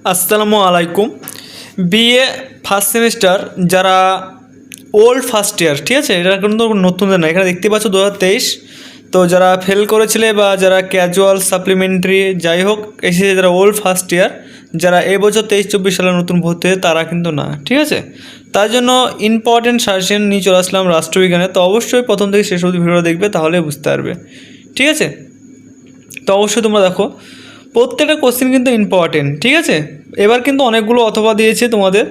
আসসালামু আলাইকুম। BA first semester যারা ওল্ড ফার্স্ট ইয়ার, ঠিক আছে, এটা কিন্তু নতুনদের না। এখানে দেখতে পাচ্ছ 2023। তো যারা ফেল করেছিলে বা যারা ক্যাজুয়াল সাপ্লিমেন্টারি যাই হোক এসেছে, যারা ওল্ড ফার্স্ট ইয়ার, যারা এবছর 23-24 সালে নতুন ভর্তি হয়ে তারা কিন্তু না, ঠিক আছে। তার জন্য ইম্পর্টেন্ট সাজেশন নিয়ে চলে আসলাম রাষ্ট্রবিজ্ঞানে। তো অবশ্যই প্রথম থেকে শেষ অবধি ভিডিও দেখবে, তাহলে বুঝতে পারবে, ঠিক আছে। তো অবশ্যই তোমরা দেখো, প্রত্যেকটা কোশ্চেন কিন্তু ইম্পর্টেন্ট, ঠিক আছে। এবার কিন্তু অনেকগুলো অথবা দিয়েছে তোমাদের,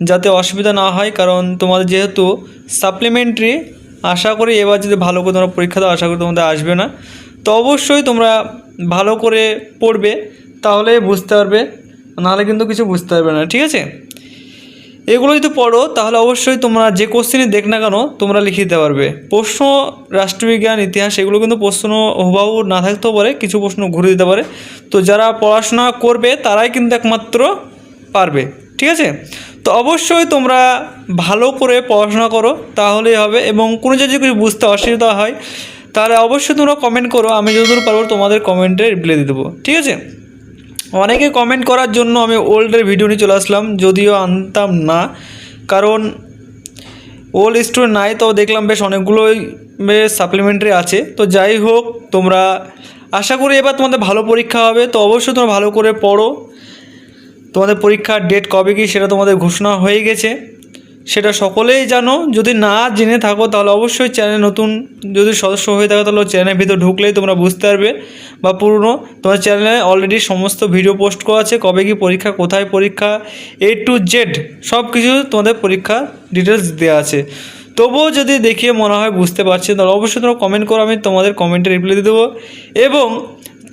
যাতে অসুবিধা না হয়, কারণ তোমাদের যেহেতু সাপ্লিমেন্টারি, আশা করি এবার যদি ভালো করে তোমরা পরীক্ষা দাও, আশা করি তোমাদের আসবে না। তো অবশ্যই তোমরা ভালো করে পড়বে, তাহলে বুঝতে পারবে, নাহলে কিন্তু কিছু বুঝতে পারবে না, ঠিক আছে। এগুলো যদি পড়ো তাহলে অবশ্যই তোমরা যে কোশ্চেনই দেখ না কেন তোমরা লিখে দিতে পারবে। প্রশ্ন রাষ্ট্রবিজ্ঞান, ইতিহাস এগুলো কিন্তু প্রশ্ন হুবহু না থাকতেও পারে, কিছু প্রশ্ন ঘুরে দিতে পারে। তো যারা পড়াশোনা করবে তারাই কিন্তু একমাত্র পারবে, ঠিক আছে। তো অবশ্যই তোমরা ভালো করে পড়াশোনা করো, তাহলেই হবে। এবং কোনো যদি কিছু বুঝতে অসুবিধা হয় তাহলে অবশ্যই তোমরা কমেন্ট করো, আমি যতদূর পারবো তোমাদের কমেন্টে রিপ্লাই দিয়ে দেবো, ঠিক আছে। অনেকে কমেন্ট করার জন্য আমি ওল্ডের ভিডিও নিয়ে চলে আসলাম, যদিও আনতাম না, কারণ ওল্ড স্টুডেন্ট নাই। তো দেখলাম বেশ অনেকগুলোই বেশ সাপ্লিমেন্টারি আছে। তো যাই হোক, তোমরা আশা করি এবার তোমাদের ভালো পরীক্ষা হবে। তো অবশ্যই তোমরা ভালো করে পড়ো। তোমাদের পরীক্ষার ডেট কবে কি সেটা তোমাদের ঘোষণা হয়ে গেছে, সেটা সকলেই জানো। যদি না জেনে থাকো তাহলে অবশ্যই চ্যানেল নতুন যদি সদস্য হয়ে থাকো তাহলে চ্যানেলের ভিতর ঢুকলেই তোমরা বুঝতে পারবে, বা পুরনো তোমার চ্যানেলে অলরেডি সমস্ত ভিডিও পোস্ট করা আছে, কবে কি পরীক্ষা, কোথায় পরীক্ষা, A to Z সব কিছু তোমাদের পরীক্ষা ডিটেলস দেওয়া আছে। তবুও যদি দেখিয়ে মনে হয় বুঝতে পারছি তাহলে অবশ্যই তোমরা কমেন্ট করো, আমি তোমাদের কমেন্টে রিপ্লাই দিয়ে দেবো। এবং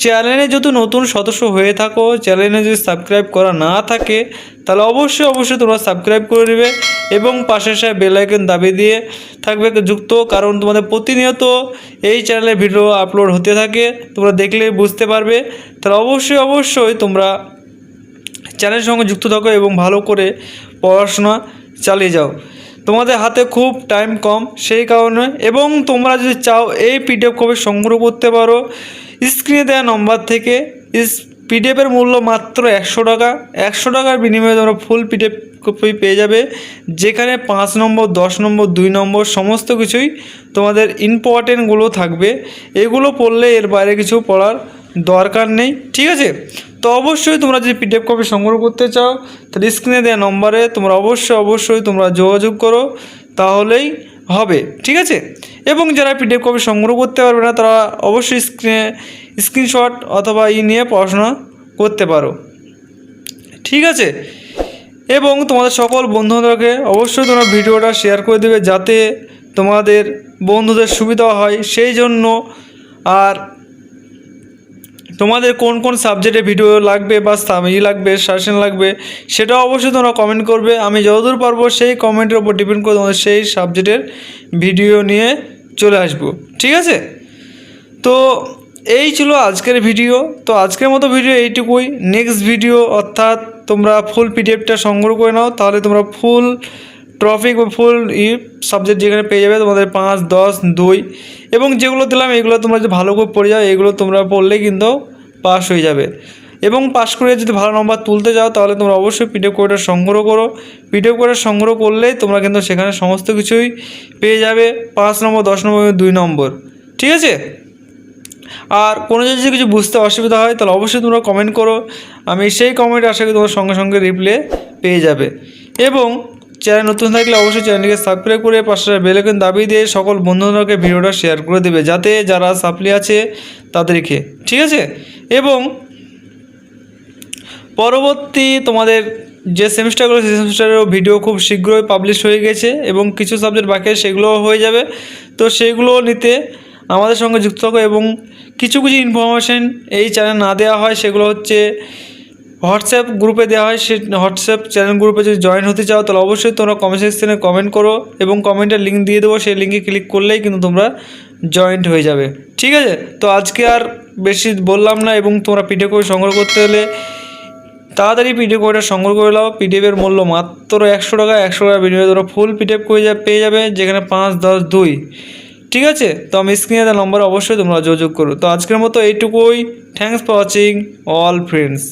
চ্যানেলে যদি নতুন সদস্য হয়ে থাকো, চ্যানেলে যদি সাবস্ক্রাইব করা না থাকে তাহলে অবশ্যই তোমরা সাবস্ক্রাইব করে দেবে এবং পাশের সাথে বেল আইকন দাবিয়ে দিয়ে থাকবে যুক্ত, কারণ তোমাদের প্রতিনিয়ত এই চ্যানেলে ভিডিও আপলোড হতে থাকে, তোমরা দেখলে বুঝতে পারবে। তাহলে অবশ্যই তোমরা চ্যানেলের সঙ্গে যুক্ত থাকো এবং ভালো করে পড়াশোনা চালিয়ে যাও। তোমাদের হাতে খুব টাইম কম, সেই কারণে। এবং তোমরা যদি চাও এই PDF কপি সংগ্রহ করতে পারো স্ক্রিনে দেওয়া নম্বর থেকে। PDFের মূল্য মাত্র 100 টাকা। 100 টাকার বিনিময়ে তোমরা ফুল PDF কপি পেয়ে যাবে, যেখানে 5 নম্বর, 10 নম্বর, 2 নম্বর সমস্ত কিছুই তোমাদের ইম্পর্টেন্টগুলো থাকবে। এগুলো পড়লে এর বাইরে কিছু পড়ার দরকার নেই, ঠিক আছে। তো অবশ্যই তোমরা যদি PDF কপি সংগ্রহ করতে চাও তাহলে স্ক্রিনে দেওয়া নম্বরে তোমরা অবশ্যই তোমরা যোগাযোগ করো, তাহলেই হবে, ঠিক আছে। এবং যারা PDF কপি সংগ্রহ করতে পারবে না তারা অবশ্যই স্ক্রিনশট অথবা নিয়ে পড়াশোনা করতে পারো, ঠিক আছে। এবং তোমাদের সকল বন্ধুদেরকে অবশ্যই তোমরা ভিডিওটা শেয়ার করে দেবে, যাতে তোমাদের বন্ধুদের সুবিধা হয় সেই জন্য। আর তোমাদের কোন কোন সাবজেক্টে ভিডিও লাগবে বা লাগবে, সাজেশন লাগবে, সেটা অবশ্যই তোমরা কমেন্ট করবে। আমি যতদূর পারবো সেই কমেন্টের উপর ডিপেন্ড করে তোমাদের সেই সাবজেক্টের ভিডিও নিয়ে চলে আসবো, ঠিক আছে। তো এই ছিল আজকের ভিডিও। তো আজকের মতো ভিডিও এইটুকুই। নেক্সট ভিডিও অর্থাৎ তোমরা ফুল PDFটা সংগ্রহ করে নাও, তাহলে তোমরা ফুল টপিক বা ফুল সাবজেক্ট যেখানে পেয়ে যাবে তোমাদের 5, 10, 2 এবং যেগুলো দিলাম এগুলো তোমরা যদি ভালো করে পড়ে যাও, এগুলো তোমরা পড়লেই কিন্তু পাস হয়ে যাবে। এবং পাস করে যদি ভালো নম্বর তুলতে যাও তাহলে তোমরা অবশ্যই PDF কোডটা সংগ্রহ করো। PDF কোডটা সংগ্রহ করলেই তোমরা কিন্তু সেখানে সমস্ত কিছুই পেয়ে যাবে, 5 নম্বর, 10 নম্বর, 2 নম্বর, ঠিক আছে। আর কোনো যদি কিছু বুঝতে অসুবিধা হয় তাহলে অবশ্যই তোমরা কমেন্ট করো, আমি সেই কমেন্ট আশা করি তোমার সঙ্গে রিপ্লাই পেয়ে যাবে। এবং চ্যানেল নতুন থাকলে অবশ্যই চ্যানেলটিকে সাবস্ক্রাইব করে পাশে বেল আইকন দাবিয়ে দিয়ে সকল বন্ধুদেরকে ভিডিওটা শেয়ার করে দেবে, যাতে যারা সাপ্লি আছে তাদেরকে, ঠিক আছে। এবং পরবর্তী তোমাদের যে সেমিস্টারগুলো সেই সেমিস্টারেরও ভিডিও খুব শীঘ্রই পাবলিশ হয়ে গেছে এবং কিছু সাবজেক্ট বাকি সেগুলোও হয়ে যাবে। তো সেইগুলো নিতে আমাদের সঙ্গে যুক্ত থাকো। এবং কিছু ইনফরমেশান এই চ্যানেল না দেওয়া হয়, সেগুলো হচ্ছে হোয়াটসঅ্যাপ গ্রুপে দেওয়া হয়। সেই হোয়াটসঅ্যাপ চ্যানেল গ্রুপে যদি জয়েন হতে চাও তাহলে অবশ্যই তোমরা কমেন্ট সেকশনে কমেন্ট করো এবং কমেন্টের লিঙ্ক দিয়ে দেবো, সেই লিঙ্কে ক্লিক করলেই কিন্তু তোমরা জয়েন্ট হয়ে যাবে, ঠিক আছে। তো আজকে আর বেশি বললাম না। এবং তোমরা PDF কপি সংগ্রহ করতে হলে তাড়াতাড়ি PDF কপিটা সংগ্রহ করে নাও। PDFের মূল্য মাত্র 100 টাকা। 100 টাকার বিনিময়ে তোমরা ফুল PDF পেয়ে যাবে, যেখানে 5, 10, 2, ঠিক আছে। তো আমি স্ক্রিনে দেওয়া নম্বরে অবশ্যই তোমরা যোগাযোগ করো। তো আজকের মতো এইটুকুই। Thanks for watching all friends.